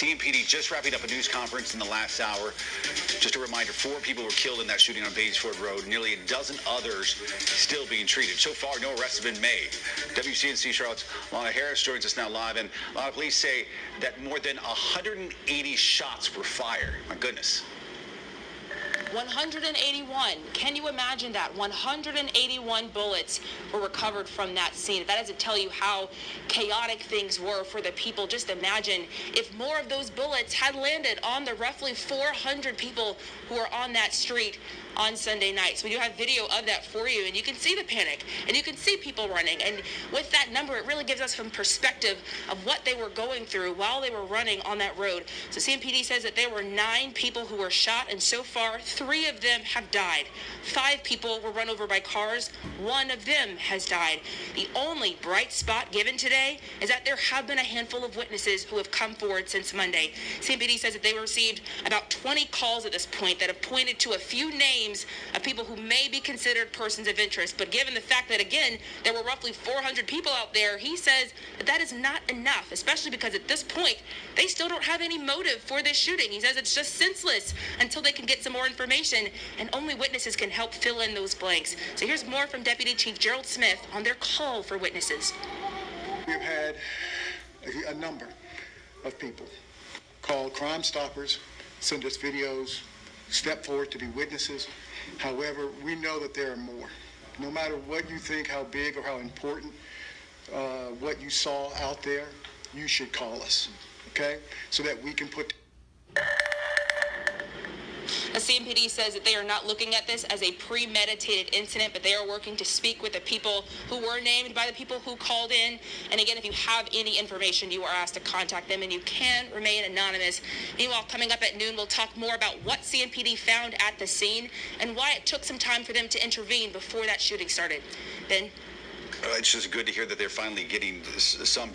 CMPD just wrapping up a news conference in the last hour. Just a reminder, 4 people were killed in that shooting on Beatties Ford Road. Nearly a dozen others still being treated. So far, no arrests have been made. WCNC Charlotte's Lana Harris joins us now live. And Lana, police say that more than 180 shots were fired. My goodness. 181. Can you imagine that? 181 bullets were recovered from that scene. If that doesn't tell you how chaotic things were for the people, just imagine if more of those bullets had landed on the roughly 400 people who were on that street on Sunday night. So we do have video of that for you, and you can see the panic, and you can see people running. And with that number, it really gives us some perspective of what they were going through while they were running on that road. So CMPD says that there were 9 people who were shot, and so far, 3 of them have died. 5 people were run over by cars. 1 of them has died. The only bright spot given today is that there have been a handful of witnesses who have come forward since Monday. CMPD says that they received about 20 calls at this point that have pointed to a few names of people who may be considered persons of interest. But given the fact that, again, there were roughly 400 people out there, he says that that is not enough, especially because at this point, they still don't have any motive for this shooting. He says it's just senseless until they can get some more information, and only witnesses can help fill in those blanks. So here's more from Deputy Chief Gerald Smith on their call for witnesses. We've had a number of people call Crime Stoppers, send us videos, step forward to be witnesses. However, we know that there are more. No matter what you think, how big or how important what you saw out there, you should call us, okay? So that we can put... The CMPD says that they are not looking at this as a premeditated incident, but they are working to speak with the people who were named by the people who called in. And again, if you have any information, you are asked to contact them, and you can remain anonymous. Meanwhile, coming up at noon, we'll talk more about what CMPD found at the scene and why it took some time for them to intervene before that shooting started. Ben? It's just good to hear that they're finally getting some